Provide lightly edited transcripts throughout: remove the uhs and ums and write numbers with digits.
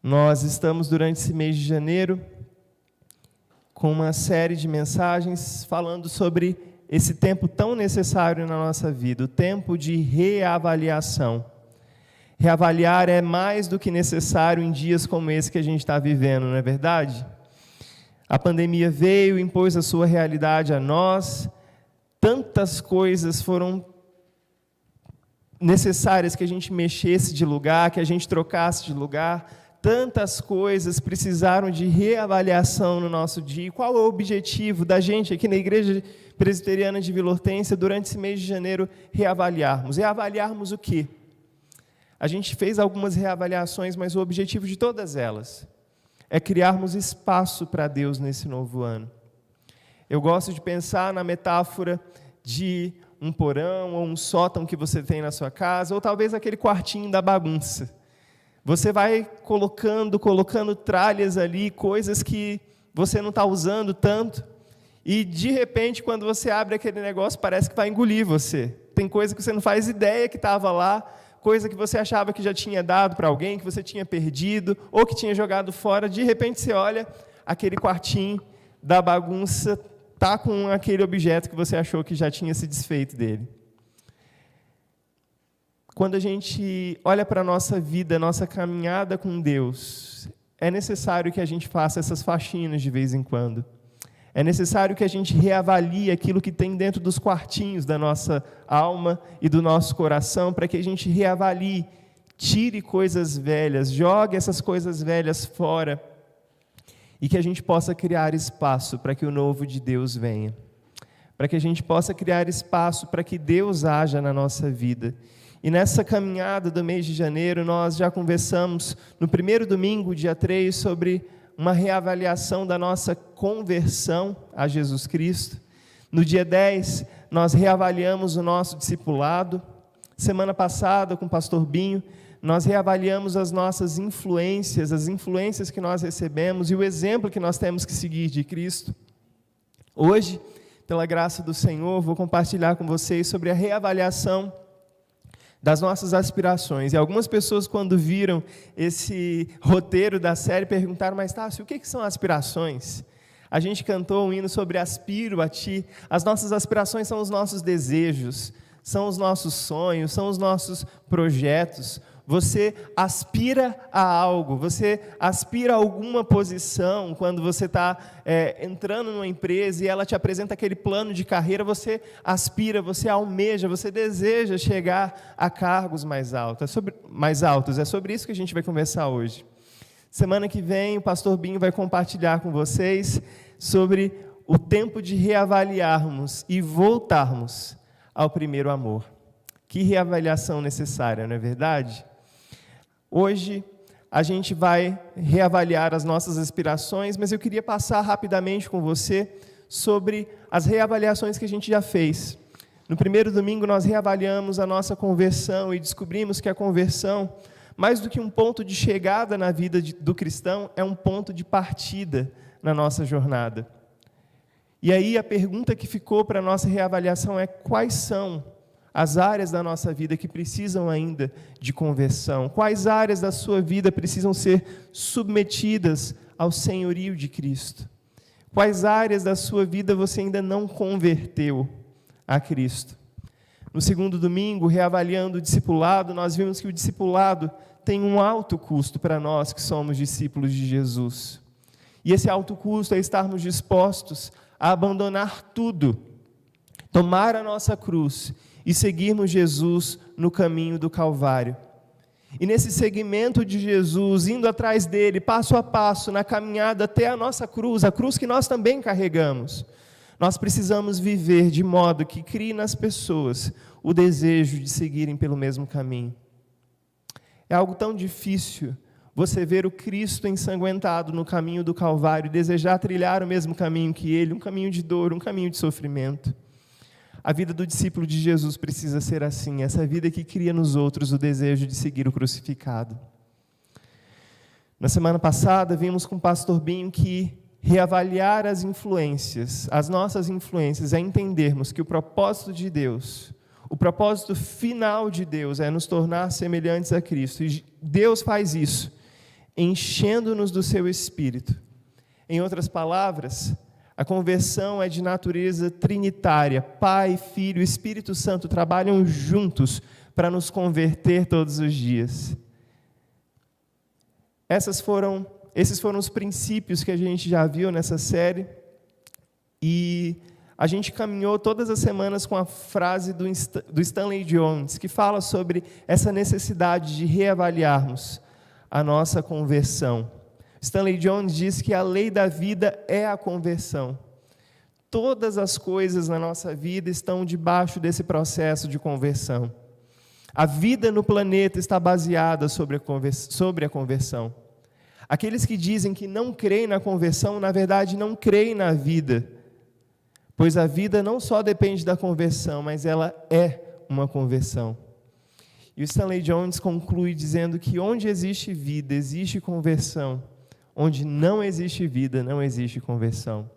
Nós estamos, durante esse mês de janeiro, com uma série de mensagens falando sobre esse tempo tão necessário na nossa vida, o tempo de reavaliação. Reavaliar é mais do que necessário em dias como esse que a gente está vivendo, não é verdade? A pandemia veio, impôs a sua realidade a nós, tantas coisas foram necessárias que a gente mexesse de lugar, que a gente trocasse de lugar, tantas coisas precisaram de reavaliação no nosso dia. E qual é o objetivo da gente aqui na Igreja Presbiteriana de Vila Hortência, durante esse mês de janeiro, reavaliarmos? Reavaliarmos o quê? A gente fez algumas reavaliações, mas o objetivo de todas elas é criarmos espaço para Deus nesse novo ano. Eu gosto de pensar na metáfora de um porão ou um sótão que você tem na sua casa, ou talvez aquele quartinho da bagunça. Você vai colocando tralhas ali, coisas que você não está usando tanto, e de repente, quando você abre aquele negócio, parece que vai engolir você. Tem coisa que você não faz ideia que estava lá, coisa que você achava que já tinha dado para alguém, que você tinha perdido, ou que tinha jogado fora. De repente você olha, aquele quartinho da bagunça está com aquele objeto que você achou que já tinha se desfeito dele. Quando a gente olha para a nossa vida, nossa caminhada com Deus, é necessário que a gente faça essas faxinas de vez em quando. É necessário que a gente reavalie aquilo que tem dentro dos quartinhos da nossa alma e do nosso coração, para que a gente reavalie, tire coisas velhas, jogue essas coisas velhas fora, e que a gente possa criar espaço para que o novo de Deus venha. Para que a gente possa criar espaço para que Deus haja na nossa vida. E nessa caminhada do mês de janeiro, nós já conversamos no primeiro domingo, dia 3, sobre uma reavaliação da nossa conversão a Jesus Cristo. No dia 10, nós reavaliamos o nosso discipulado. Semana passada, com o pastor Binho, nós reavaliamos as nossas influências, as influências que nós recebemos e o exemplo que nós temos que seguir de Cristo. Hoje, pela graça do Senhor, vou compartilhar com vocês sobre a reavaliação das nossas aspirações. E algumas pessoas, quando viram esse roteiro da série, perguntaram: mas Tássio, o que são aspirações? A gente cantou um hino sobre aspiro a ti. As nossas aspirações são os nossos desejos, são os nossos sonhos, são os nossos projetos. Você aspira a algo, você aspira a alguma posição. Quando você está entrando numa empresa e ela te apresenta aquele plano de carreira, você aspira, você almeja, você deseja chegar a cargos mais altos. É sobre isso que a gente vai conversar hoje. Semana que vem, o pastor Binho vai compartilhar com vocês sobre o tempo de reavaliarmos e voltarmos ao primeiro amor. Que reavaliação necessária, não é verdade? Hoje, a gente vai reavaliar as nossas aspirações, mas eu queria passar rapidamente com você sobre as reavaliações que a gente já fez. No primeiro domingo, nós reavaliamos a nossa conversão e descobrimos que a conversão, mais do que um ponto de chegada na vida do cristão, é um ponto de partida na nossa jornada. E aí, a pergunta que ficou para a nossa reavaliação é: quais são as áreas da nossa vida que precisam ainda de conversão? Quais áreas da sua vida precisam ser submetidas ao senhorio de Cristo? Quais áreas da sua vida você ainda não converteu a Cristo? No segundo domingo, reavaliando o discipulado, nós vimos que o discipulado tem um alto custo para nós que somos discípulos de Jesus. E esse alto custo é estarmos dispostos a abandonar tudo, tomar a nossa cruz e seguirmos Jesus no caminho do Calvário. E nesse seguimento de Jesus, indo atrás dele, passo a passo, na caminhada até a nossa cruz, a cruz que nós também carregamos, nós precisamos viver de modo que crie nas pessoas o desejo de seguirem pelo mesmo caminho. É algo tão difícil você ver o Cristo ensanguentado no caminho do Calvário e desejar trilhar o mesmo caminho que ele, um caminho de dor, um caminho de sofrimento. A vida do discípulo de Jesus precisa ser assim, essa vida que cria nos outros o desejo de seguir o crucificado. Na semana passada, vimos com o pastor Binho que reavaliar as influências, as nossas influências, é entendermos que o propósito de Deus, o propósito final de Deus é nos tornar semelhantes a Cristo. E Deus faz isso enchendo-nos do seu Espírito. Em outras palavras, a conversão é de natureza trinitária. Pai, Filho e Espírito Santo trabalham juntos para nos converter todos os dias. Esses foram os princípios que a gente já viu nessa série, e a gente caminhou todas as semanas com a frase do Stanley Jones, que fala sobre essa necessidade de reavaliarmos a nossa conversão. Stanley Jones diz que a lei da vida é a conversão. Todas as coisas na nossa vida estão debaixo desse processo de conversão. A vida no planeta está baseada sobre a conversão. Aqueles que dizem que não creem na conversão, na verdade não creem na vida, pois a vida não só depende da conversão, mas ela é uma conversão. E o Stanley Jones conclui dizendo que onde existe vida, existe conversão. Onde não existe vida, não existe conversão.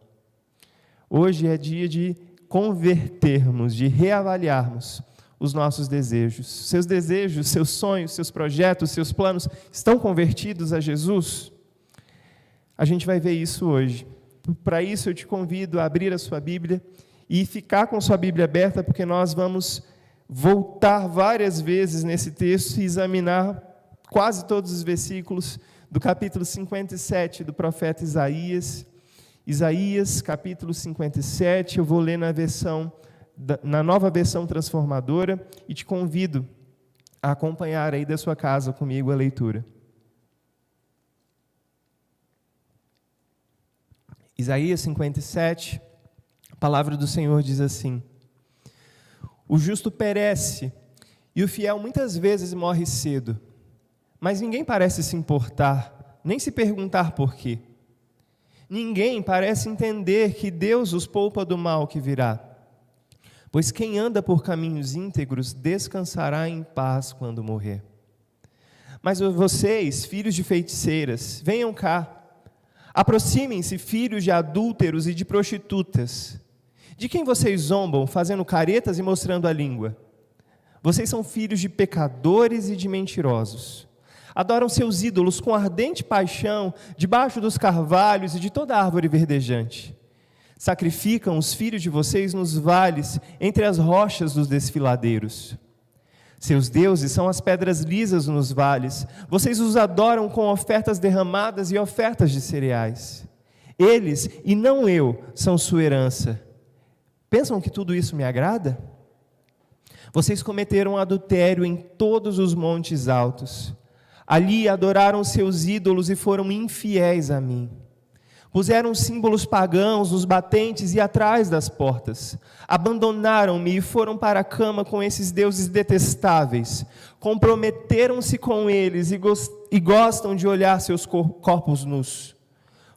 Hoje é dia de convertermos, de reavaliarmos os nossos desejos. Seus desejos, seus sonhos, seus projetos, seus planos estão convertidos a Jesus? A gente vai ver isso hoje. Para isso eu te convido a abrir a sua Bíblia e ficar com sua Bíblia aberta, porque nós vamos voltar várias vezes nesse texto e examinar quase todos os versículos do capítulo 57 do profeta Isaías. Isaías, capítulo 57, eu vou ler na nova versão transformadora, e te convido a acompanhar aí da sua casa comigo a leitura. Isaías 57, a palavra do Senhor diz assim: o justo perece, e o fiel muitas vezes morre cedo, mas ninguém parece se importar, nem se perguntar por quê. Ninguém parece entender que Deus os poupa do mal que virá. Pois quem anda por caminhos íntegros descansará em paz quando morrer. Mas vocês, filhos de feiticeiras, venham cá. Aproximem-se, filhos de adúlteros e de prostitutas. De quem vocês zombam, fazendo caretas e mostrando a língua? Vocês são filhos de pecadores e de mentirosos. Adoram seus ídolos com ardente paixão, debaixo dos carvalhos e de toda árvore verdejante. Sacrificam os filhos de vocês nos vales, entre as rochas dos desfiladeiros. Seus deuses são as pedras lisas nos vales. Vocês os adoram com ofertas derramadas e ofertas de cereais. Eles, e não eu, são sua herança. Pensam que tudo isso me agrada? Vocês cometeram adultério em todos os montes altos. Ali adoraram seus ídolos e foram infiéis a mim. Puseram símbolos pagãos nos batentes e atrás das portas. Abandonaram-me e foram para a cama com esses deuses detestáveis. Comprometeram-se com eles e gostam de olhar seus corpos nus.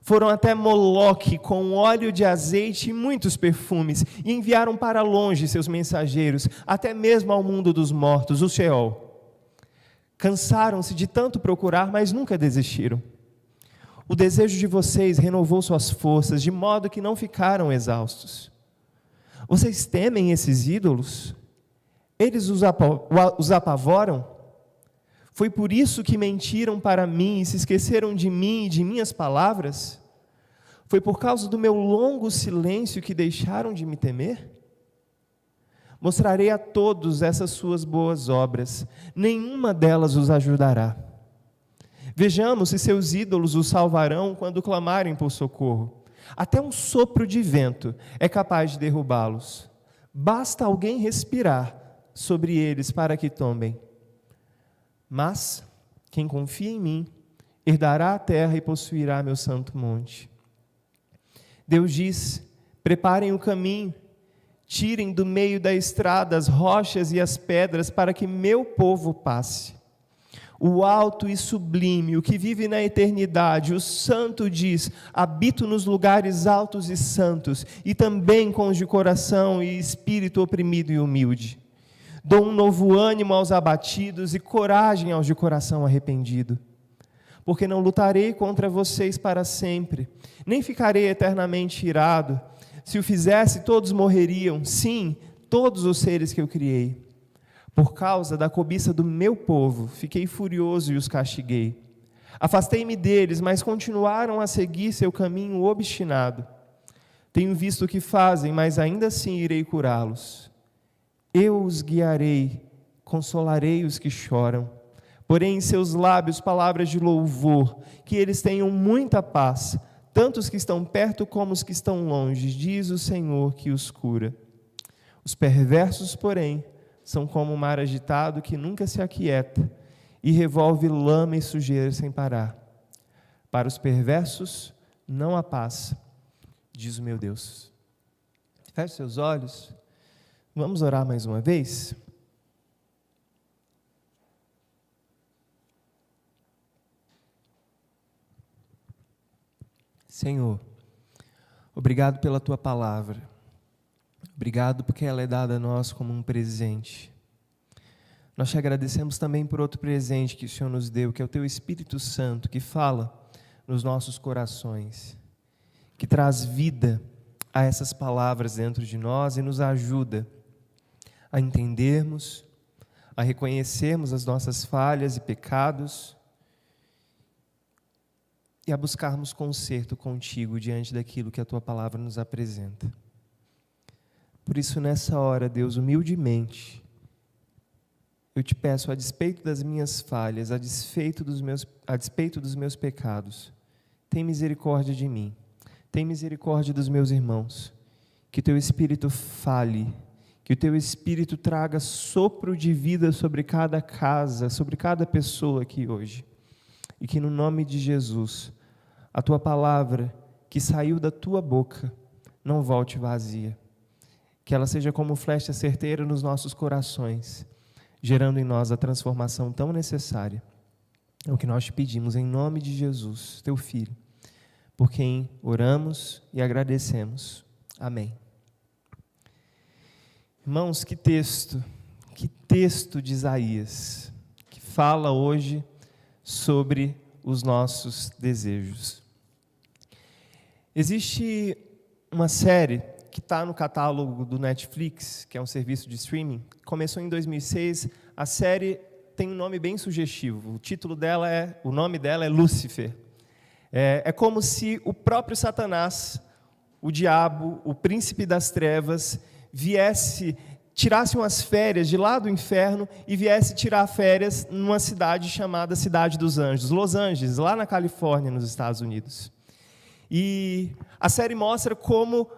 Foram até Moloque com óleo de azeite e muitos perfumes, e enviaram para longe seus mensageiros, até mesmo ao mundo dos mortos, o Sheol. Cansaram-se de tanto procurar, mas nunca desistiram. O desejo de vocês renovou suas forças, de modo que não ficaram exaustos. Vocês temem esses ídolos? Eles os apavoram? Foi por isso que mentiram para mim e se esqueceram de mim e de minhas palavras? Foi por causa do meu longo silêncio que deixaram de me temer? Mostrarei a todos essas suas boas obras, nenhuma delas os ajudará. Vejamos se seus ídolos os salvarão quando clamarem por socorro. Até um sopro de vento é capaz de derrubá-los. Basta alguém respirar sobre eles para que tombem. Mas quem confia em mim, herdará a terra e possuirá meu santo monte. Deus diz: preparem o caminho, tirem do meio da estrada as rochas e as pedras para que meu povo passe. O alto e sublime, o que vive na eternidade, o santo diz: habito nos lugares altos e santos, e também com os de coração e espírito oprimido e humilde. Dou um novo ânimo aos abatidos e coragem aos de coração arrependido. Porque não lutarei contra vocês para sempre, nem ficarei eternamente irado. Se o fizesse, todos morreriam, sim, todos os seres que eu criei. Por causa da cobiça do meu povo, fiquei furioso e os castiguei. Afastei-me deles, mas continuaram a seguir seu caminho obstinado. Tenho visto o que fazem, mas ainda assim irei curá-los. Eu os guiarei, consolarei os que choram. Porém, em seus lábios palavras de louvor, que eles tenham muita paz, tanto os que estão perto como os que estão longe, diz o Senhor que os cura. Os perversos, porém, são como um mar agitado que nunca se aquieta e revolve lama e sujeira sem parar. Para os perversos não há paz, diz o meu Deus. Feche seus olhos, vamos orar mais uma vez? Senhor, obrigado pela Tua palavra. Obrigado porque ela é dada a nós como um presente. Nós te agradecemos também por outro presente que o Senhor nos deu, que é o Teu Espírito Santo, que fala nos nossos corações, que traz vida a essas palavras dentro de nós e nos ajuda a entendermos, a reconhecermos as nossas falhas e pecados e a buscarmos conserto contigo diante daquilo que a Tua palavra nos apresenta. Por isso, nessa hora, Deus, humildemente, eu te peço, a despeito das minhas falhas, a despeito dos meus pecados, tem misericórdia de mim, tem misericórdia dos meus irmãos, que Teu Espírito fale, que o Teu Espírito traga sopro de vida sobre cada casa, sobre cada pessoa aqui hoje, e que no nome de Jesus, a Tua palavra que saiu da Tua boca não volte vazia, que ela seja como flecha certeira nos nossos corações, gerando em nós a transformação tão necessária. É o que nós te pedimos em nome de Jesus, Teu Filho, por quem oramos e agradecemos. Amém. Irmãos, que texto de Isaías, que fala hoje sobre os nossos desejos. Existe uma série que está no catálogo do Netflix, que é um serviço de streaming, começou em 2006, a série tem um nome bem sugestivo, o nome dela é Lúcifer. É como se o próprio Satanás, o diabo, o príncipe das trevas, tirasse umas férias de lá do inferno e viesse tirar férias numa cidade chamada Cidade dos Anjos, Los Angeles, lá na Califórnia, nos Estados Unidos. E a série mostra como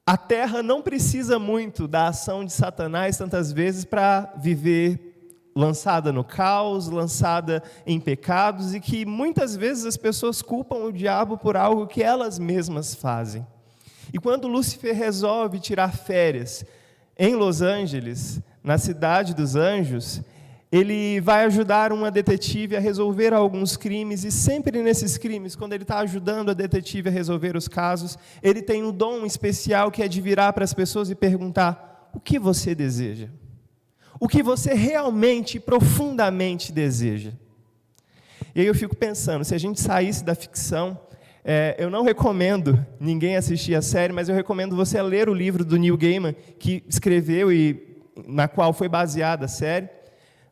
a Terra não precisa muito da ação de Satanás tantas vezes para viver lançada no caos, lançada em pecados, e que muitas vezes as pessoas culpam o diabo por algo que elas mesmas fazem. E quando Lúcifer resolve tirar férias em Los Angeles, na Cidade dos Anjos, ele vai ajudar uma detetive a resolver alguns crimes, e sempre nesses crimes, quando ele está ajudando a detetive a resolver os casos, ele tem um dom especial que é de virar para as pessoas e perguntar: o que você deseja? O que você realmente, profundamente deseja? E aí eu fico pensando, se a gente saísse da ficção, eu não recomendo ninguém assistir a série, mas eu recomendo você ler o livro do Neil Gaiman, que escreveu e na qual foi baseada a série.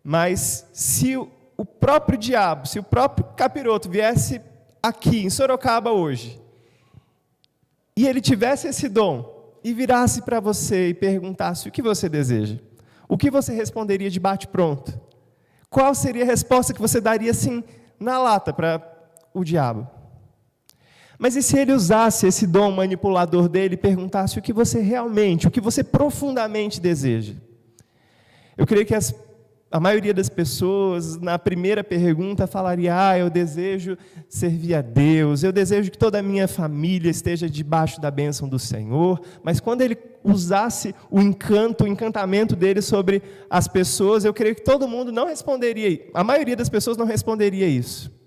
Mas se o próprio diabo, se o próprio capiroto viesse aqui em Sorocaba hoje, e ele tivesse esse dom, e virasse para você e perguntasse o que você deseja, o que você responderia de bate-pronto? Qual seria a resposta que você daria assim, na lata, para o diabo? Mas e se ele usasse esse dom manipulador dele e perguntasse o que você realmente, o que você profundamente deseja? Eu creio que a maioria das pessoas, na primeira pergunta, falaria: eu desejo servir a Deus, eu desejo que toda a minha família esteja debaixo da bênção do Senhor. Mas quando ele usasse o encantamento dele sobre as pessoas, eu creio que todo mundo não responderia, a maioria das pessoas não responderia isso.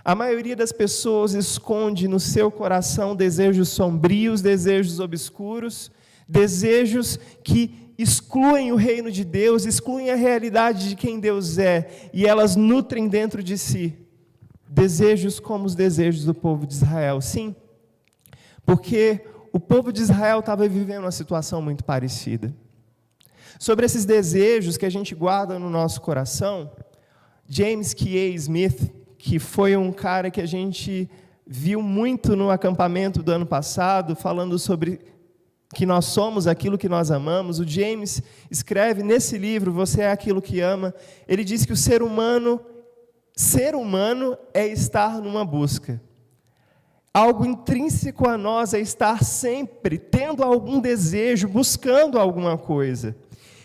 A maioria das pessoas esconde no seu coração desejos sombrios, desejos obscuros, desejos que excluem o reino de Deus, excluem a realidade de quem Deus é, e elas nutrem dentro de si desejos como os desejos do povo de Israel. Sim, porque o povo de Israel estava vivendo uma situação muito parecida. Sobre esses desejos que a gente guarda no nosso coração, James K.A. Smith, que foi um cara que a gente viu muito no acampamento do ano passado, falando sobre que nós somos aquilo que nós amamos. O James escreve nesse livro, Você é Aquilo que Ama, ele diz que o ser humano é estar numa busca. Algo intrínseco a nós é estar sempre tendo algum desejo, buscando alguma coisa.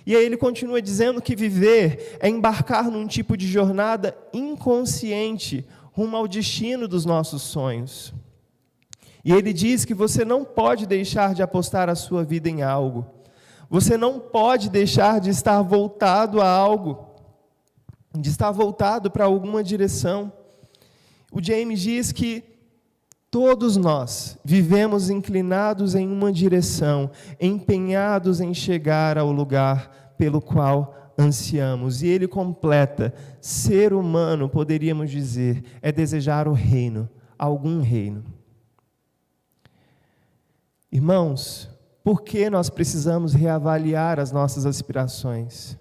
E aí ele continua dizendo que viver é embarcar num tipo de jornada inconsciente rumo ao destino dos nossos sonhos. E ele diz que você não pode deixar de apostar a sua vida em algo. Você não pode deixar de estar voltado a algo, de estar voltado para alguma direção. O James diz que todos nós vivemos inclinados em uma direção, empenhados em chegar ao lugar pelo qual ansiamos. E ele completa: ser humano, poderíamos dizer, é desejar o reino, algum reino. Irmãos, por que nós precisamos reavaliar as nossas aspirações?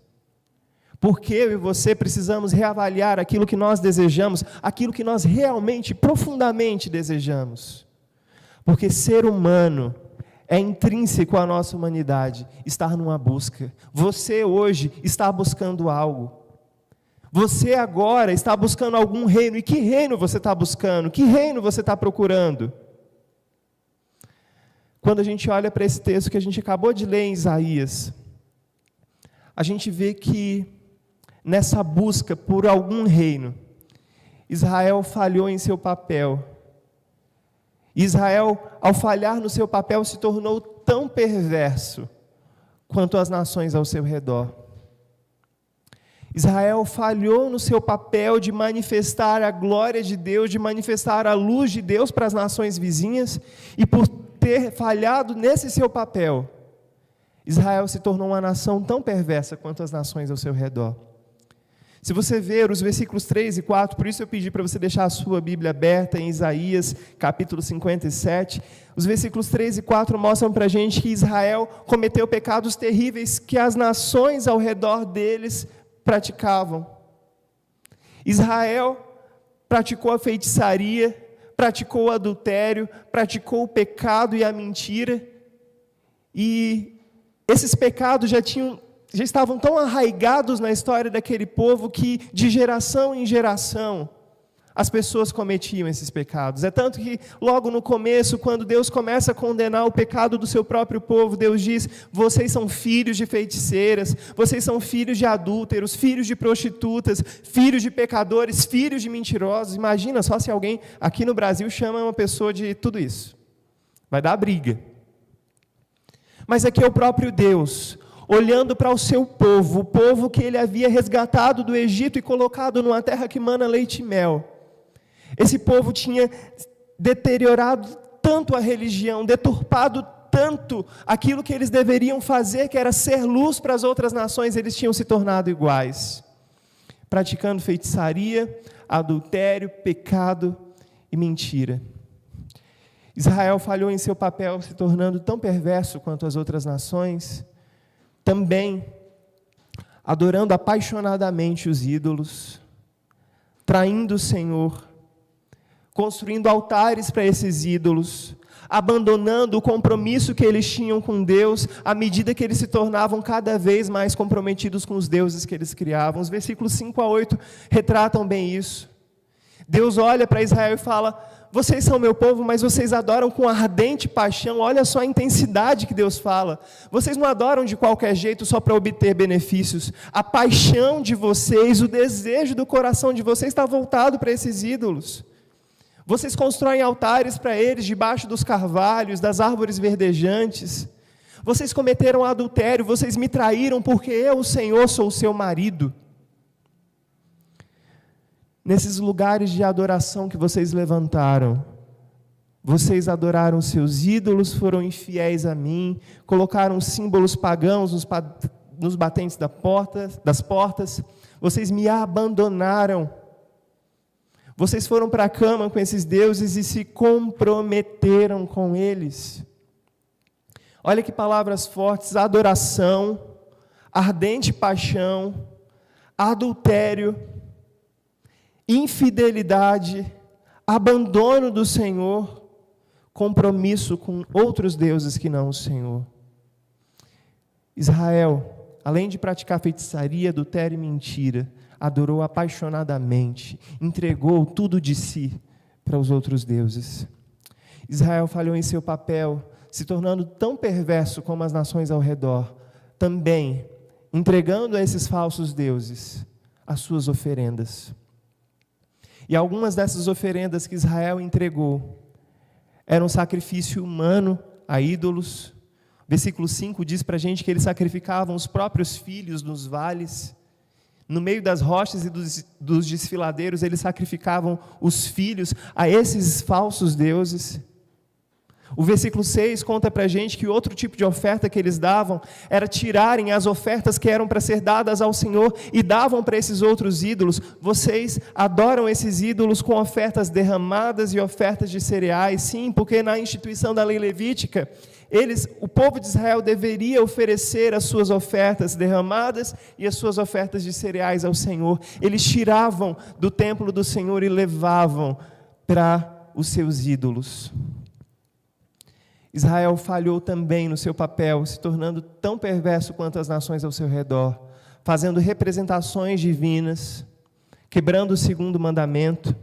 Por que eu e você precisamos reavaliar aquilo que nós desejamos, aquilo que nós realmente, profundamente desejamos? Porque ser humano é intrínseco à nossa humanidade, estar numa busca. Você hoje está buscando algo. Você agora está buscando algum reino. E que reino você está buscando? Que reino você está procurando? Quando a gente olha para esse texto que a gente acabou de ler em Isaías, a gente vê que nessa busca por algum reino, Israel falhou em seu papel. Israel, ao falhar no seu papel, se tornou tão perverso quanto as nações ao seu redor. Israel falhou no seu papel de manifestar a glória de Deus, de manifestar a luz de Deus para as nações vizinhas, e por ter falhado nesse seu papel, Israel se tornou uma nação tão perversa quanto as nações ao seu redor. Se você ver os versículos 3 e 4, por isso eu pedi para você deixar a sua Bíblia aberta em Isaías, capítulo 57, os versículos 3 e 4 mostram para a gente que Israel cometeu pecados terríveis que as nações ao redor deles praticavam. Israel praticou a feitiçaria, praticou o adultério, praticou o pecado e a mentira, e esses pecados já estavam tão arraigados na história daquele povo que de geração em geração as pessoas cometiam esses pecados. É tanto que logo no começo, quando Deus começa a condenar o pecado do seu próprio povo, Deus diz: vocês são filhos de feiticeiras, vocês são filhos de adúlteros, filhos de prostitutas, filhos de pecadores, filhos de mentirosos. Imagina só se alguém aqui no Brasil chama uma pessoa de tudo isso. Vai dar briga. Mas aqui é o próprio Deus olhando para o seu povo, o povo que ele havia resgatado do Egito e colocado numa terra que mana leite e mel. Esse povo tinha deteriorado tanto a religião, deturpado tanto aquilo que eles deveriam fazer, que era ser luz para as outras nações, eles tinham se tornado iguais, praticando feitiçaria, adultério, pecado e mentira. Israel falhou em seu papel, se tornando tão perverso quanto as outras nações, também adorando apaixonadamente os ídolos, traindo o Senhor, construindo altares para esses ídolos, abandonando o compromisso que eles tinham com Deus, à medida que eles se tornavam cada vez mais comprometidos com os deuses que eles criavam. Os versículos 5 a 8 retratam bem isso. Deus olha para Israel e fala: vocês são meu povo, mas vocês adoram com ardente paixão. Olha só a intensidade que Deus fala. Vocês não adoram de qualquer jeito só para obter benefícios. A paixão de vocês, o desejo do coração de vocês está voltado para esses ídolos. Vocês constroem altares para eles debaixo dos carvalhos, das árvores verdejantes. Vocês cometeram adultério, vocês me traíram porque eu, o Senhor, sou o seu marido. Nesses lugares de adoração que vocês levantaram, vocês adoraram seus ídolos, foram infiéis a mim, colocaram símbolos pagãos nos batentes das portas, vocês me abandonaram. Vocês foram para a cama com esses deuses e se comprometeram com eles. Olha que palavras fortes: adoração, ardente paixão, adultério, infidelidade, abandono do Senhor, compromisso com outros deuses que não o Senhor. Israel, além de praticar feitiçaria, adultério e mentira, adorou apaixonadamente, entregou tudo de si para os outros deuses. Israel falhou em seu papel, se tornando tão perverso como as nações ao redor, também entregando a esses falsos deuses as suas oferendas. E algumas dessas oferendas que Israel entregou eram sacrifício humano a ídolos. Versículo 5 diz para a gente que eles sacrificavam os próprios filhos nos vales. No meio das rochas e dos desfiladeiros, eles sacrificavam os filhos a esses falsos deuses. O versículo 6 conta para a gente que outro tipo de oferta que eles davam era tirarem as ofertas que eram para ser dadas ao Senhor e davam para esses outros ídolos. Vocês adoram esses ídolos com ofertas derramadas e ofertas de cereais. Sim, porque na instituição da lei levítica, o povo de Israel deveria oferecer as suas ofertas derramadas e as suas ofertas de cereais ao Senhor. Eles tiravam do templo do Senhor e levavam para os seus ídolos. Israel falhou também no seu papel, se tornando tão perverso quanto as nações ao seu redor, fazendo representações divinas, quebrando o segundo mandamento,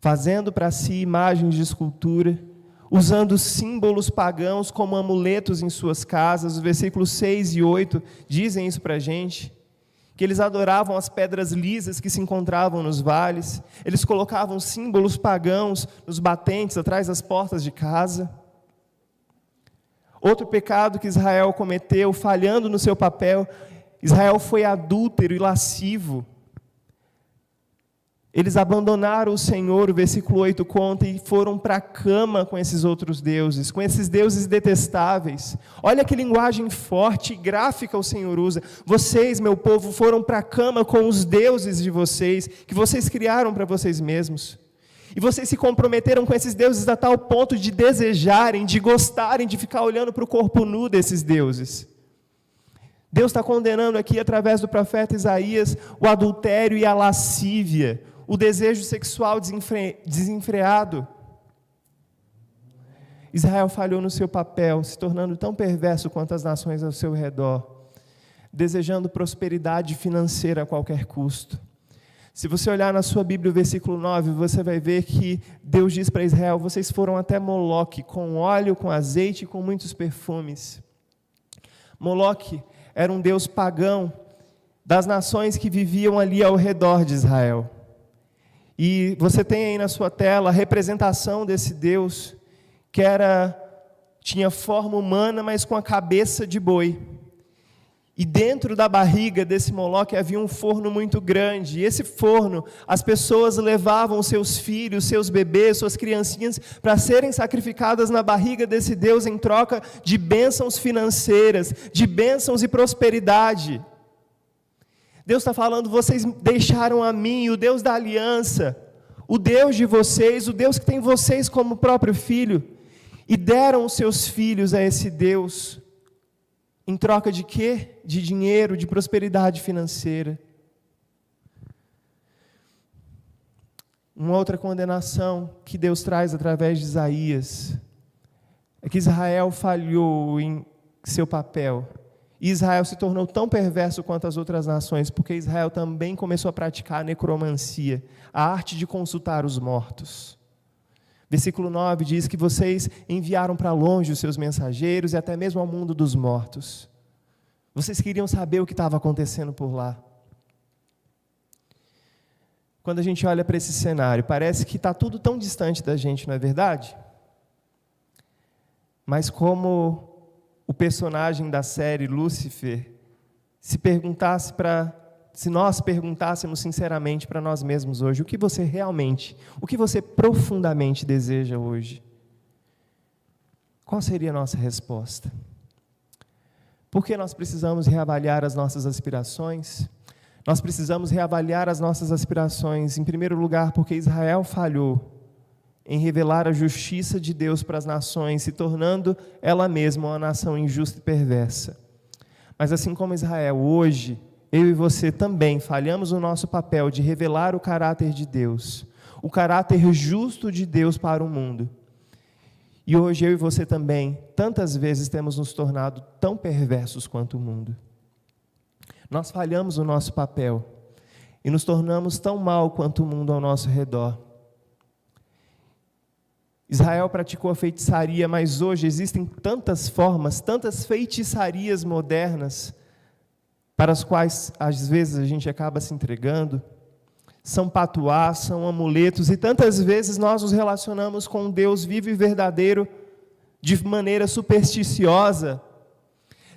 fazendo para si imagens de escultura, usando símbolos pagãos como amuletos em suas casas. Os versículos 6 e 8 dizem isso para a gente, que eles adoravam as pedras lisas que se encontravam nos vales, eles colocavam símbolos pagãos nos batentes, atrás das portas de casa. Outro pecado que Israel cometeu, falhando no seu papel, Israel foi adúltero e lascivo. Eles abandonaram o Senhor, o versículo 8 conta, e foram para a cama com esses outros deuses, com esses deuses detestáveis. Olha que linguagem forte e gráfica o Senhor usa. Vocês, meu povo, foram para a cama com os deuses de vocês, que vocês criaram para vocês mesmos. E vocês se comprometeram com esses deuses a tal ponto de desejarem, de gostarem, de ficar olhando para o corpo nu desses deuses. Deus está condenando aqui, através do profeta Isaías, o adultério e a lascívia, o desejo sexual desenfreado. Israel falhou no seu papel, se tornando tão perverso quanto as nações ao seu redor, desejando prosperidade financeira a qualquer custo. Se você olhar na sua Bíblia o versículo 9, você vai ver que Deus diz para Israel: vocês foram até Moloque, com óleo, com azeite e com muitos perfumes. Moloque era um deus pagão das nações que viviam ali ao redor de Israel. E você tem aí na sua tela a representação desse deus, que tinha forma humana, mas com a cabeça de boi. E dentro da barriga desse Moloque havia um forno muito grande. E esse forno, as pessoas levavam seus filhos, seus bebês, suas criancinhas, para serem sacrificadas na barriga desse Deus em troca de bênçãos financeiras, de bênçãos e prosperidade. Deus está falando: vocês deixaram a mim, o Deus da aliança, o Deus de vocês, o Deus que tem vocês como próprio filho, e deram os seus filhos a esse Deus. Em troca de quê? De dinheiro, de prosperidade financeira. Uma outra condenação que Deus traz através de Isaías é que Israel falhou em seu papel. E Israel se tornou tão perverso quanto as outras nações, porque Israel também começou a praticar a necromancia, a arte de consultar os mortos. Versículo 9 diz que vocês enviaram para longe os seus mensageiros e até mesmo ao mundo dos mortos. Vocês queriam saber o que estava acontecendo por lá. Quando a gente olha para esse cenário, parece que está tudo tão distante da gente, não é verdade? Mas como o personagem da série Lúcifer, se nós perguntássemos sinceramente para nós mesmos hoje, o que você profundamente deseja hoje? Qual seria a nossa resposta? Por que nós precisamos reavaliar as nossas aspirações? Nós precisamos reavaliar as nossas aspirações, em primeiro lugar, porque Israel falhou em revelar a justiça de Deus para as nações, se tornando ela mesma uma nação injusta e perversa. Mas assim como Israel, hoje, eu e você também falhamos o nosso papel de revelar o caráter de Deus, o caráter justo de Deus para o mundo. E hoje eu e você também, tantas vezes temos nos tornado tão perversos quanto o mundo. Nós falhamos o nosso papel e nos tornamos tão mal quanto o mundo ao nosso redor. Israel praticou a feitiçaria, mas hoje existem tantas formas, tantas feitiçarias modernas, para as quais às vezes a gente acaba se entregando. São patuás, são amuletos, e tantas vezes nós nos relacionamos com um Deus vivo e verdadeiro de maneira supersticiosa.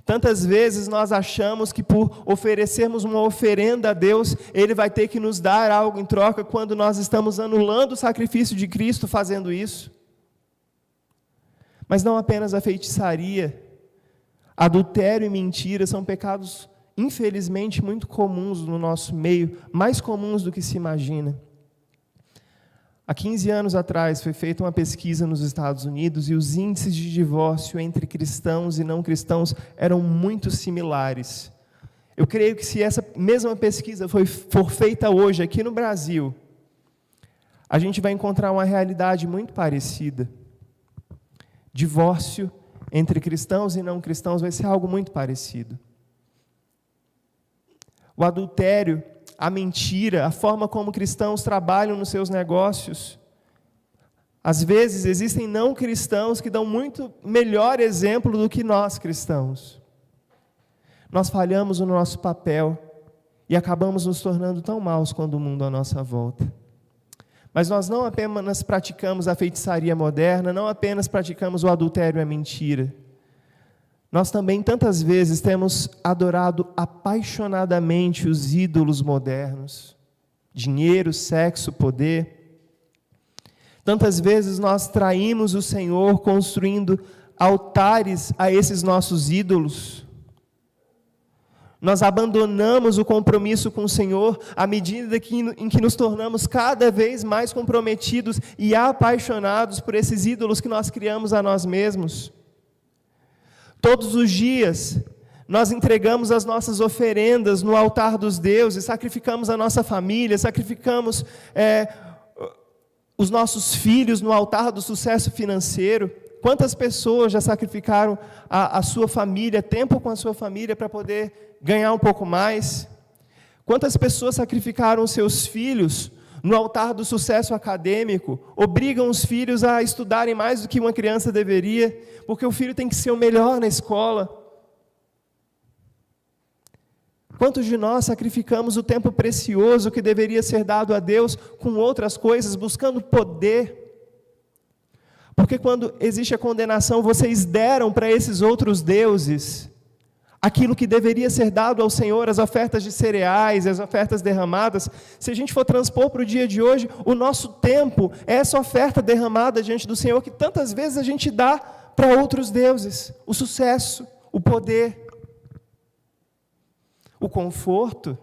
Tantas vezes nós achamos que por oferecermos uma oferenda a Deus, Ele vai ter que nos dar algo em troca, quando nós estamos anulando o sacrifício de Cristo fazendo isso. Mas não apenas a feitiçaria, adultério e mentira são pecados, infelizmente, muito comuns no nosso meio, mais comuns do que se imagina. Há 15 anos atrás foi feita uma pesquisa nos Estados Unidos e os índices de divórcio entre cristãos e não cristãos eram muito similares. Eu creio que se essa mesma pesquisa for feita hoje aqui no Brasil, a gente vai encontrar uma realidade muito parecida. Divórcio entre cristãos e não cristãos vai ser algo muito parecido. O adultério, a mentira, a forma como cristãos trabalham nos seus negócios. Às vezes existem não cristãos que dão muito melhor exemplo do que nós cristãos. Nós falhamos no nosso papel e acabamos nos tornando tão maus quanto o mundo à nossa volta. Mas nós não apenas praticamos a feitiçaria moderna, não apenas praticamos o adultério e a mentira. Nós também, tantas vezes, temos adorado apaixonadamente os ídolos modernos. Dinheiro, sexo, poder. Tantas vezes nós traímos o Senhor construindo altares a esses nossos ídolos. Nós abandonamos o compromisso com o Senhor à medida em que nos tornamos cada vez mais comprometidos e apaixonados por esses ídolos que nós criamos a nós mesmos. Todos os dias, nós entregamos as nossas oferendas no altar dos deuses, sacrificamos a nossa família, sacrificamos os nossos filhos no altar do sucesso financeiro. Quantas pessoas já sacrificaram a sua família, tempo com a sua família, para poder ganhar um pouco mais? Quantas pessoas sacrificaram os seus filhos no altar do sucesso acadêmico, obrigam os filhos a estudarem mais do que uma criança deveria, porque o filho tem que ser o melhor na escola? Quantos de nós sacrificamos o tempo precioso que deveria ser dado a Deus com outras coisas, buscando poder? Porque quando existe a condenação, vocês deram para esses outros deuses aquilo que deveria ser dado ao Senhor, as ofertas de cereais, as ofertas derramadas. Se a gente for transpor para o dia de hoje, o nosso tempo é essa oferta derramada diante do Senhor, que tantas vezes a gente dá para outros deuses. O sucesso, o poder, o conforto.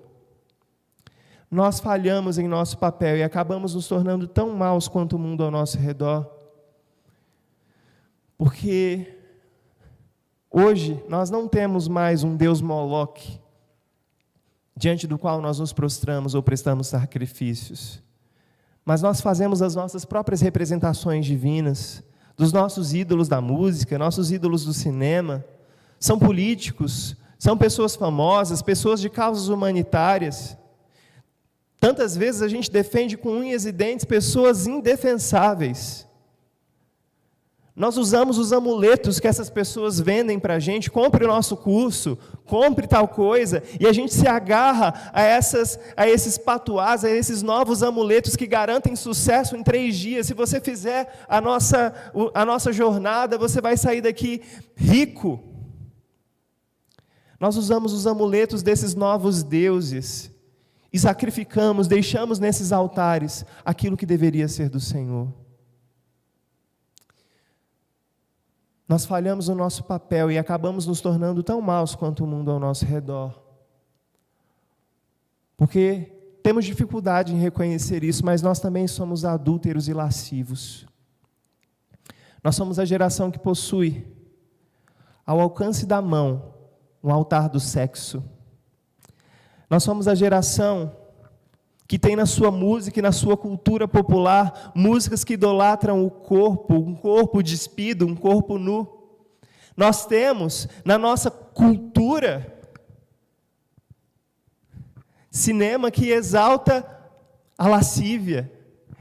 Nós falhamos em nosso papel e acabamos nos tornando tão maus quanto o mundo ao nosso redor. Porque hoje nós não temos mais um Deus Moloque, diante do qual nós nos prostramos ou prestamos sacrifícios. Mas nós fazemos as nossas próprias representações divinas, dos nossos ídolos da música, nossos ídolos do cinema. São políticos, são pessoas famosas, pessoas de causas humanitárias. Tantas vezes a gente defende com unhas e dentes pessoas indefensáveis. Nós usamos os amuletos que essas pessoas vendem para a gente. Compre o nosso curso, compre tal coisa, e a gente se agarra a esses patuás, a esses novos amuletos que garantem sucesso em 3 dias. Se você fizer a nossa jornada, você vai sair daqui rico. Nós usamos os amuletos desses novos deuses e sacrificamos, deixamos nesses altares aquilo que deveria ser do Senhor. Nós falhamos no nosso papel e acabamos nos tornando tão maus quanto o mundo ao nosso redor. Porque temos dificuldade em reconhecer isso, mas nós também somos adúlteros e lascivos. Nós somos a geração que possui, ao alcance da mão, um altar do sexo. Nós somos a geração que tem na sua música e na sua cultura popular músicas que idolatram o corpo, um corpo despido, um corpo nu. Nós temos na nossa cultura cinema que exalta a lascívia,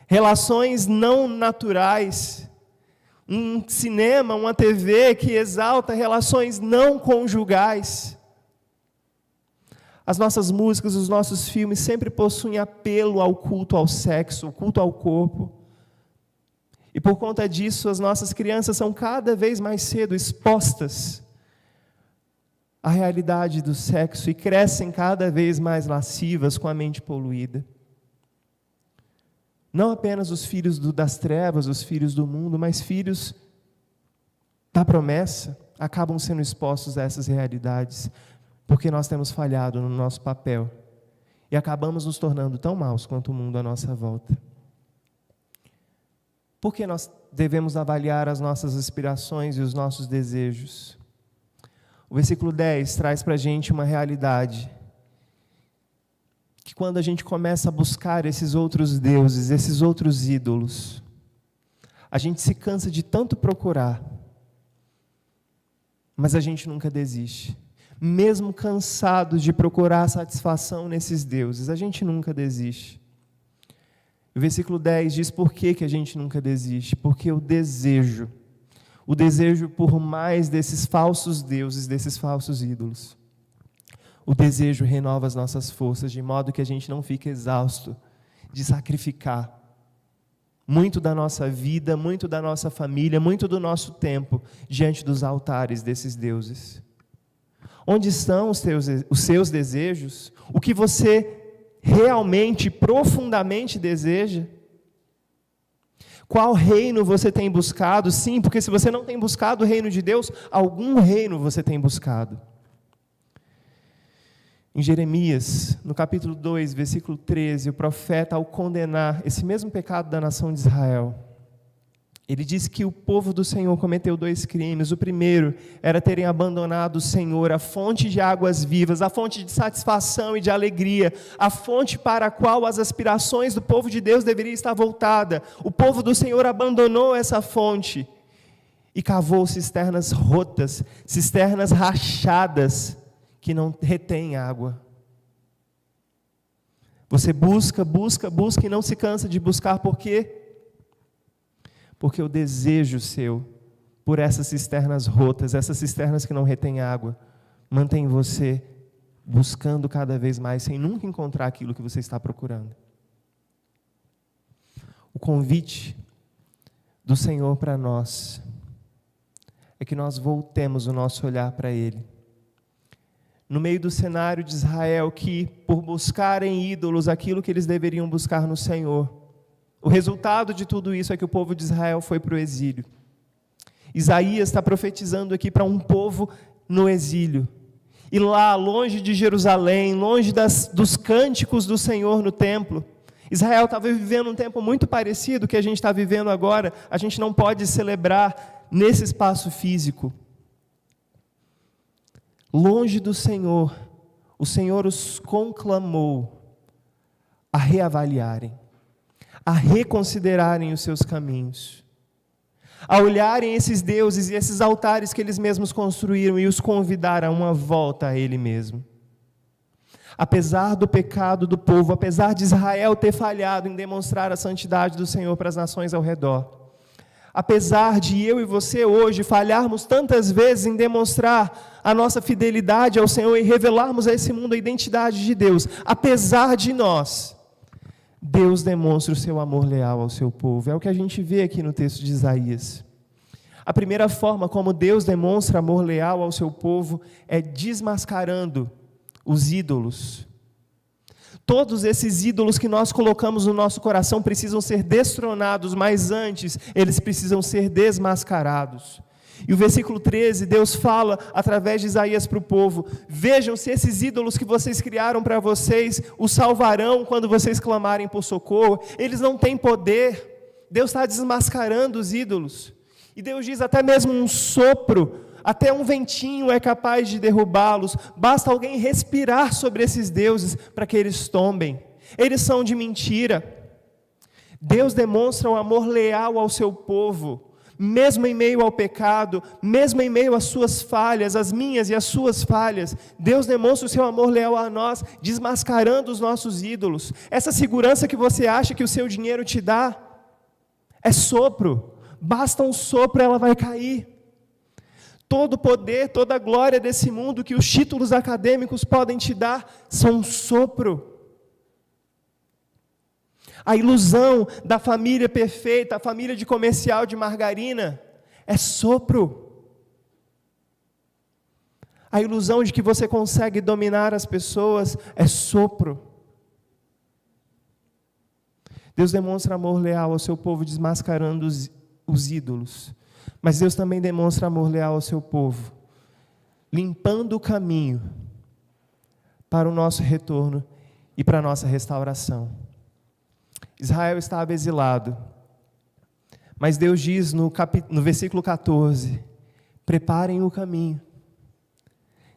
relações não naturais, um cinema, uma TV que exalta relações não conjugais. As nossas músicas, os nossos filmes sempre possuem apelo ao culto ao sexo, ao culto ao corpo. E por conta disso, as nossas crianças são cada vez mais cedo expostas à realidade do sexo e crescem cada vez mais lascivas, com a mente poluída. Não apenas os filhos das trevas, os filhos do mundo, mas filhos da promessa acabam sendo expostos a essas realidades, porque nós temos falhado no nosso papel e acabamos nos tornando tão maus quanto o mundo à nossa volta. Por que nós devemos avaliar as nossas aspirações e os nossos desejos? O versículo 10 traz para a gente uma realidade, que quando a gente começa a buscar esses outros deuses, esses outros ídolos, a gente se cansa de tanto procurar, mas a gente nunca desiste. Mesmo cansados de procurar satisfação nesses deuses, a gente nunca desiste. O versículo 10 diz por que a gente nunca desiste. Porque o desejo por mais desses falsos deuses, desses falsos ídolos, o desejo renova as nossas forças, de modo que a gente não fica exausto de sacrificar muito da nossa vida, muito da nossa família, muito do nosso tempo diante dos altares desses deuses. Onde estão os seus desejos? O que você realmente, profundamente deseja? Qual reino você tem buscado? Sim, porque se você não tem buscado o reino de Deus, algum reino você tem buscado. Em Jeremias, no capítulo 2, versículo 13, o profeta, ao condenar esse mesmo pecado da nação de Israel, ele diz que o povo do Senhor cometeu 2 crimes. O primeiro era terem abandonado o Senhor, a fonte de águas vivas, a fonte de satisfação e de alegria, a fonte para a qual as aspirações do povo de Deus deveriam estar voltadas. O povo do Senhor abandonou essa fonte e cavou cisternas rotas, cisternas rachadas, que não retêm água. Você busca e não se cansa de buscar, por quê? Porque o desejo seu por essas cisternas rotas, essas cisternas que não retêm água, mantém você buscando cada vez mais, sem nunca encontrar aquilo que você está procurando. O convite do Senhor para nós é que nós voltemos o nosso olhar para Ele. No meio do cenário de Israel, que por buscarem ídolos aquilo que eles deveriam buscar no Senhor, o resultado de tudo isso é que o povo de Israel foi para o exílio. Isaías está profetizando aqui para um povo no exílio. E lá, longe de Jerusalém, longe dos cânticos do Senhor no templo, Israel estava vivendo um tempo muito parecido que a gente está vivendo agora. A gente não pode celebrar nesse espaço físico. Longe do Senhor, o Senhor os conclamou a reavaliarem, a reconsiderarem os seus caminhos, a olharem esses deuses e esses altares que eles mesmos construíram e os convidar a uma volta a Ele mesmo. Apesar do pecado do povo, apesar de Israel ter falhado em demonstrar a santidade do Senhor para as nações ao redor, apesar de eu e você hoje falharmos tantas vezes em demonstrar a nossa fidelidade ao Senhor e revelarmos a esse mundo a identidade de Deus, apesar de nós, Deus demonstra o seu amor leal ao seu povo. É o que a gente vê aqui no texto de Isaías. A primeira forma como Deus demonstra amor leal ao seu povo é desmascarando os ídolos. Todos esses ídolos que nós colocamos no nosso coração precisam ser destronados, mas antes eles precisam ser desmascarados. E o versículo 13, Deus fala através de Isaías para o povo: vejam se esses ídolos que vocês criaram para vocês os salvarão quando vocês clamarem por socorro. Eles não têm poder. Deus está desmascarando os ídolos. E Deus diz até mesmo um sopro até um ventinho é capaz de derrubá-los, basta alguém respirar sobre esses deuses para que eles tombem. Eles são de mentira. Deus demonstra um amor leal ao seu povo, mesmo em meio ao pecado, mesmo em meio às suas falhas, as minhas e as suas falhas. Deus demonstra o seu amor leal a nós, desmascarando os nossos ídolos. Essa segurança que você acha que o seu dinheiro te dá, é sopro. Basta um sopro, ela vai cair. Todo o poder, toda a glória desse mundo que os títulos acadêmicos podem te dar, são um sopro. A ilusão da família perfeita, a família de comercial de margarina, é sopro. A ilusão de que você consegue dominar as pessoas é sopro. Deus demonstra amor leal ao seu povo, desmascarando os ídolos. Mas Deus também demonstra amor leal ao seu povo, limpando o caminho para o nosso retorno e para a nossa restauração. Israel estava exilado, mas Deus diz no versículo 14, preparem o caminho.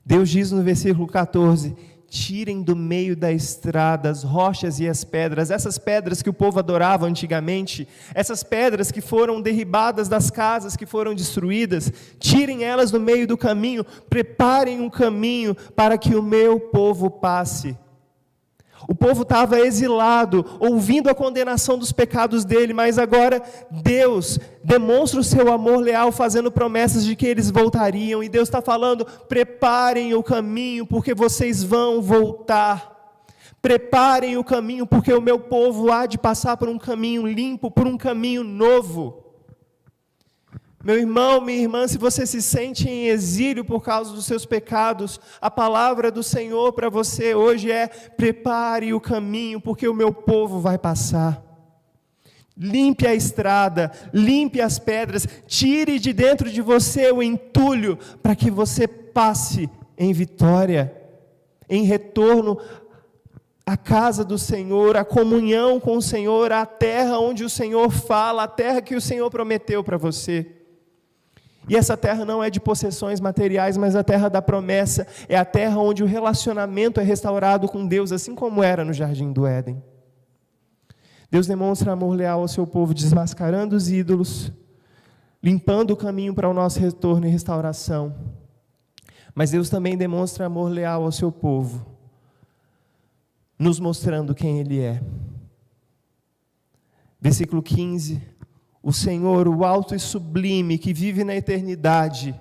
Deus diz no versículo 14, tirem do meio da estrada as rochas e as pedras, essas pedras que o povo adorava antigamente, essas pedras que foram derribadas das casas que foram destruídas, tirem elas do meio do caminho, preparem um caminho para que o meu povo passe. O povo estava exilado, ouvindo a condenação dos pecados dele, mas agora Deus demonstra o seu amor leal, fazendo promessas de que eles voltariam, e Deus está falando, preparem o caminho, porque vocês vão voltar. Preparem o caminho, porque o meu povo há de passar por um caminho limpo, por um caminho novo. Meu irmão, minha irmã, se você se sente em exílio por causa dos seus pecados, a palavra do Senhor para você hoje é: prepare o caminho, porque o meu povo vai passar. Limpe a estrada, limpe as pedras, tire de dentro de você o entulho, para que você passe em vitória, em retorno à casa do Senhor, à comunhão com o Senhor, à terra onde o Senhor fala, à terra que o Senhor prometeu para você. E essa terra não é de possessões materiais, mas a terra da promessa, é a terra onde o relacionamento é restaurado com Deus, assim como era no Jardim do Éden. Deus demonstra amor leal ao seu povo, desmascarando os ídolos, limpando o caminho para o nosso retorno e restauração. Mas Deus também demonstra amor leal ao seu povo, nos mostrando quem Ele é. Versículo 15... O Senhor, o alto e sublime, que vive na eternidade,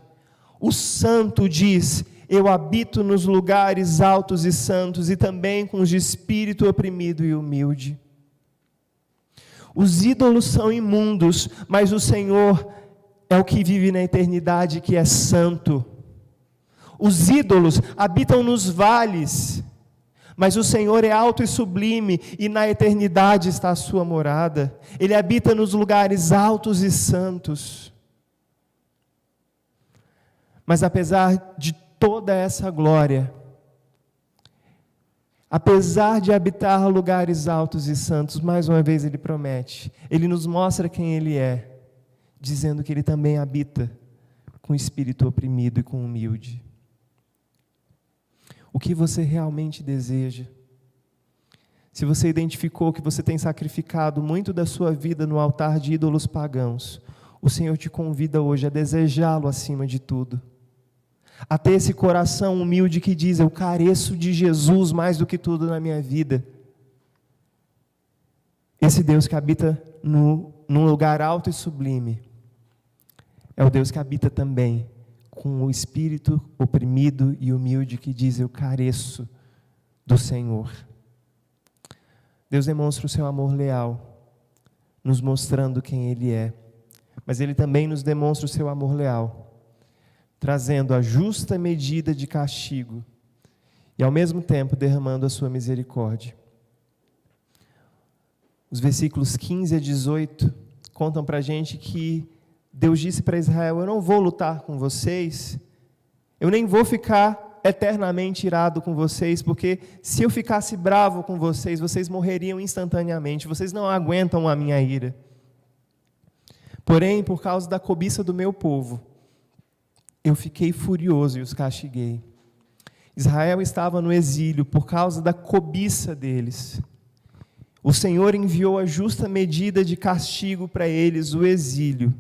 o santo diz: eu habito nos lugares altos e santos, e também com os de espírito oprimido e humilde. Os ídolos são imundos, mas o Senhor é o que vive na eternidade, que é santo. Os ídolos habitam nos vales, mas o Senhor é alto e sublime, e na eternidade está a sua morada. Ele habita nos lugares altos e santos. Mas apesar de toda essa glória, apesar de habitar lugares altos e santos, mais uma vez Ele promete, Ele nos mostra quem Ele é, dizendo que Ele também habita com o espírito oprimido e com o humilde. O que você realmente deseja? Se você identificou que você tem sacrificado muito da sua vida no altar de ídolos pagãos, o Senhor te convida hoje a desejá-lo acima de tudo. A ter esse coração humilde que diz: eu careço de Jesus mais do que tudo na minha vida. Esse Deus que habita num lugar alto e sublime, é o Deus que habita também com o espírito oprimido e humilde que diz: eu careço do Senhor. Deus demonstra o seu amor leal, nos mostrando quem Ele é, mas Ele também nos demonstra o seu amor leal, trazendo a justa medida de castigo e ao mesmo tempo derramando a sua misericórdia. Os versículos 15 a 18 contam para a gente que Deus disse para Israel: eu não vou lutar com vocês, eu nem vou ficar eternamente irado com vocês, porque se eu ficasse bravo com vocês, vocês morreriam instantaneamente, vocês não aguentam a minha ira. Porém, por causa da cobiça do meu povo, eu fiquei furioso e os castiguei. Israel estava no exílio por causa da cobiça deles. O Senhor enviou a justa medida de castigo para eles, o exílio.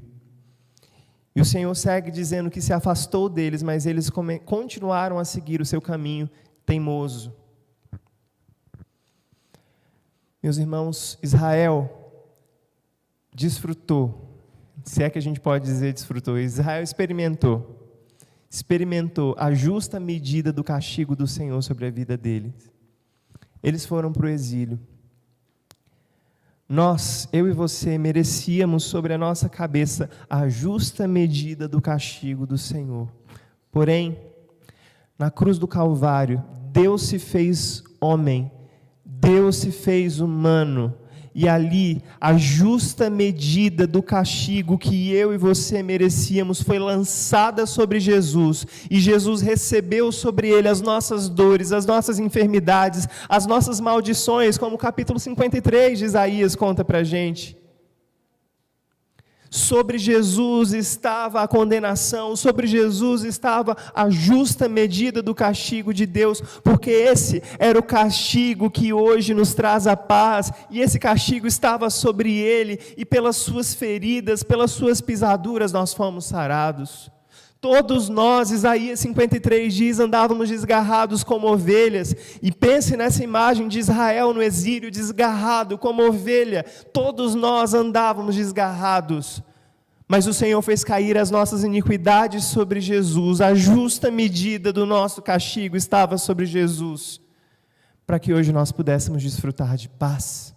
E o Senhor segue dizendo que se afastou deles, mas eles continuaram a seguir o seu caminho teimoso. Meus irmãos, Israel desfrutou, se é que a gente pode dizer desfrutou, Israel experimentou a justa medida do castigo do Senhor sobre a vida deles. Eles foram para o exílio. Nós, eu e você, merecíamos sobre a nossa cabeça a justa medida do castigo do Senhor. Porém, na cruz do Calvário, Deus se fez homem, Deus se fez humano, e ali a justa medida do castigo que eu e você merecíamos foi lançada sobre Jesus, e Jesus recebeu sobre ele as nossas dores, as nossas enfermidades, as nossas maldições, como o capítulo 53 de Isaías conta para a gente. Sobre Jesus estava a condenação, sobre Jesus estava a justa medida do castigo de Deus, porque esse era o castigo que hoje nos traz a paz, e esse castigo estava sobre ele, e pelas suas feridas, pelas suas pisaduras nós fomos sarados. Todos nós, Isaías 53 diz, andávamos desgarrados como ovelhas, e pense nessa imagem de Israel no exílio, desgarrado como ovelha, todos nós andávamos desgarrados, mas o Senhor fez cair as nossas iniquidades sobre Jesus, a justa medida do nosso castigo estava sobre Jesus, para que hoje nós pudéssemos desfrutar de paz,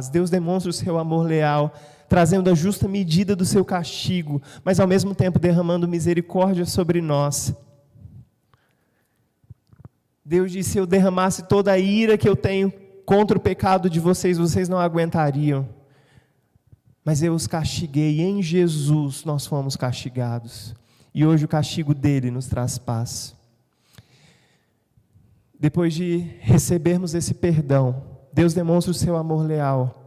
Deus demonstra o seu amor leal, trazendo a justa medida do seu castigo, mas ao mesmo tempo derramando misericórdia sobre nós. Deus disse: se eu derramasse toda a ira que eu tenho contra o pecado de vocês, vocês não aguentariam. Mas eu os castiguei, e em Jesus nós fomos castigados. E hoje o castigo dele nos traz paz. Depois de recebermos esse perdão, Deus demonstra o seu amor leal,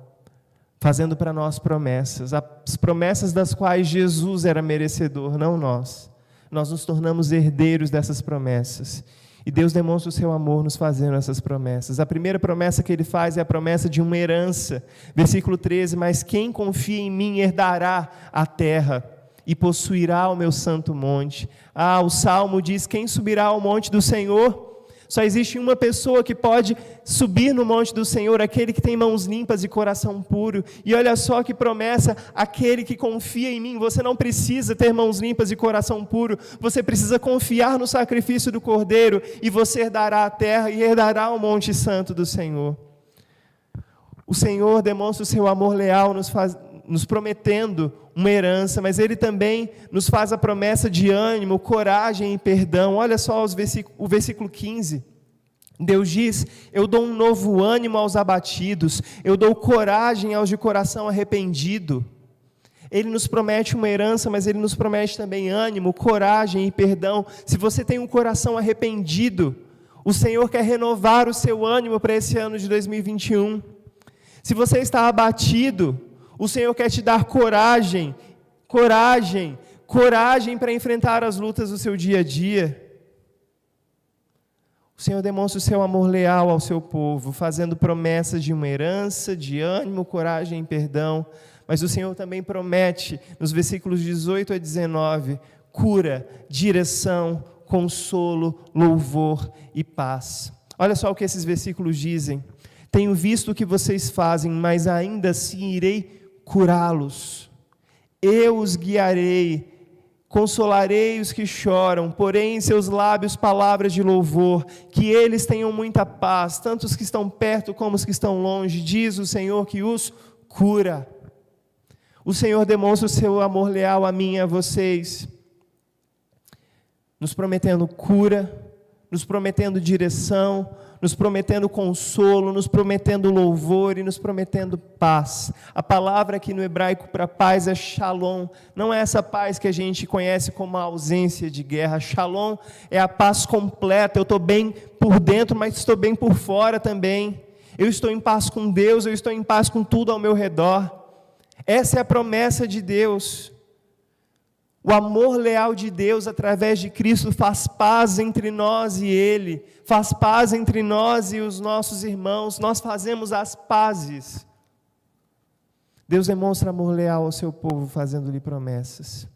fazendo para nós promessas, as promessas das quais Jesus era merecedor, não nós. Nós nos tornamos herdeiros dessas promessas. E Deus demonstra o seu amor nos fazendo essas promessas. A primeira promessa que ele faz é a promessa de uma herança. Versículo 13, mas quem confia em mim herdará a terra e possuirá o meu santo monte. O Salmo diz: quem subirá ao monte do Senhor? Só existe uma pessoa que pode subir no monte do Senhor, aquele que tem mãos limpas e coração puro. E olha só que promessa, aquele que confia em mim. Você não precisa ter mãos limpas e coração puro, você precisa confiar no sacrifício do Cordeiro, e você herdará a terra e herdará o monte santo do Senhor. O Senhor demonstra o seu amor leal, nos prometendo uma herança, mas Ele também nos faz a promessa de ânimo, coragem e perdão. Olha só o versículo 15. Deus diz: eu dou um novo ânimo aos abatidos, eu dou coragem aos de coração arrependido. Ele nos promete uma herança, mas Ele nos promete também ânimo, coragem e perdão. Se você tem um coração arrependido, o Senhor quer renovar o seu ânimo para esse ano de 2021. Se você está abatido, o Senhor quer te dar coragem para enfrentar as lutas do seu dia a dia. O Senhor demonstra o seu amor leal ao seu povo, fazendo promessas de uma herança, de ânimo, coragem e perdão. Mas o Senhor também promete, nos versículos 18 a 19, cura, direção, consolo, louvor e paz. Olha só o que esses versículos dizem. Tenho visto o que vocês fazem, mas ainda assim irei curá-los. Eu os guiarei, consolarei os que choram, porém em seus lábios palavras de louvor, que eles tenham muita paz, tanto os que estão perto como os que estão longe, diz o Senhor que os cura. O Senhor demonstra o seu amor leal a mim e a vocês, nos prometendo cura, nos prometendo direção, nos prometendo consolo, nos prometendo louvor e nos prometendo paz. A palavra aqui no hebraico para paz é shalom. Não é essa paz que a gente conhece como a ausência de guerra. Shalom é a paz completa. Eu estou bem por dentro, mas estou bem por fora também. Eu estou em paz com Deus, eu estou em paz com tudo ao meu redor. Essa é a promessa de Deus. O amor leal de Deus através de Cristo faz paz entre nós e Ele, faz paz entre nós e os nossos irmãos, nós fazemos as pazes. Deus demonstra amor leal ao seu povo, fazendo-lhe promessas.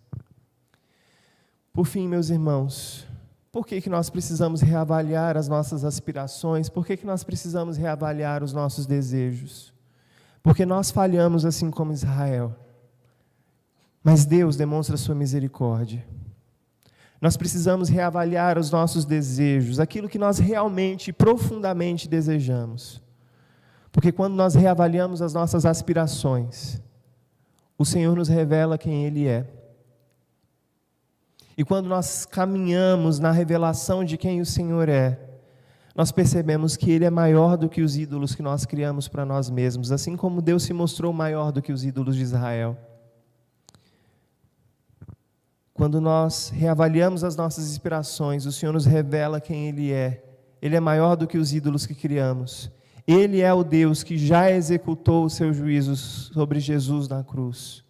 Por fim, meus irmãos, por que nós precisamos reavaliar as nossas aspirações? Por que nós precisamos reavaliar os nossos desejos? Porque nós falhamos assim como Israel. Mas Deus demonstra a sua misericórdia. Nós precisamos reavaliar os nossos desejos, aquilo que nós realmente, profundamente desejamos. Porque quando nós reavaliamos as nossas aspirações, o Senhor nos revela quem Ele é. E quando nós caminhamos na revelação de quem o Senhor é, nós percebemos que Ele é maior do que os ídolos que nós criamos para nós mesmos, assim como Deus se mostrou maior do que os ídolos de Israel. Quando nós reavaliamos as nossas inspirações, o Senhor nos revela quem Ele é. Ele é maior do que os ídolos que criamos. Ele é o Deus que já executou os seus juízos sobre Jesus na cruz.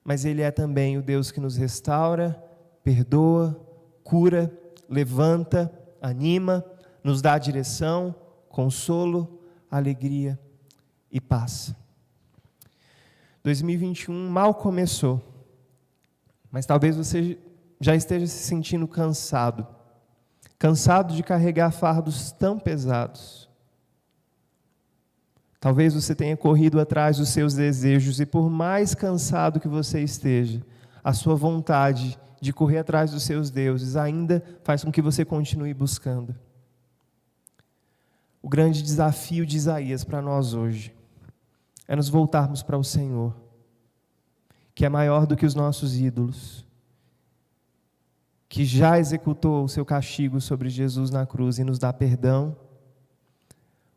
Mas Ele é também o Deus que nos restaura, perdoa, cura, levanta, anima, nos dá direção, consolo, alegria e paz. 2021 mal começou. Mas talvez você já esteja se sentindo cansado de carregar fardos tão pesados. Talvez você tenha corrido atrás dos seus desejos e por mais cansado que você esteja, a sua vontade de correr atrás dos seus deuses ainda faz com que você continue buscando. O grande desafio de Isaías para nós hoje é nos voltarmos para o Senhor, que é maior do que os nossos ídolos, que já executou o seu castigo sobre Jesus na cruz e nos dá perdão.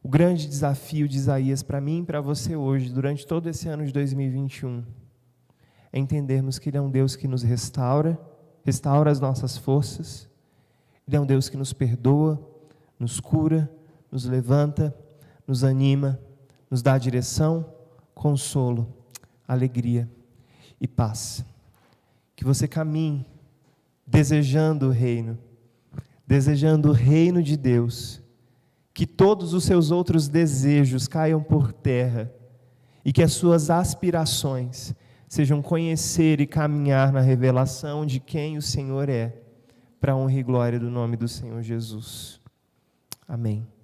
O grande desafio de Isaías para mim e para você hoje, durante todo esse ano de 2021, é entendermos que Ele é um Deus que nos restaura as nossas forças. Ele é um Deus que nos perdoa, nos cura, nos levanta, nos anima, nos dá direção, consolo, alegria e paz. Que você caminhe desejando o reino de Deus, que todos os seus outros desejos caiam por terra e que as suas aspirações sejam conhecer e caminhar na revelação de quem o Senhor é, para a honra e glória do nome do Senhor Jesus. Amém.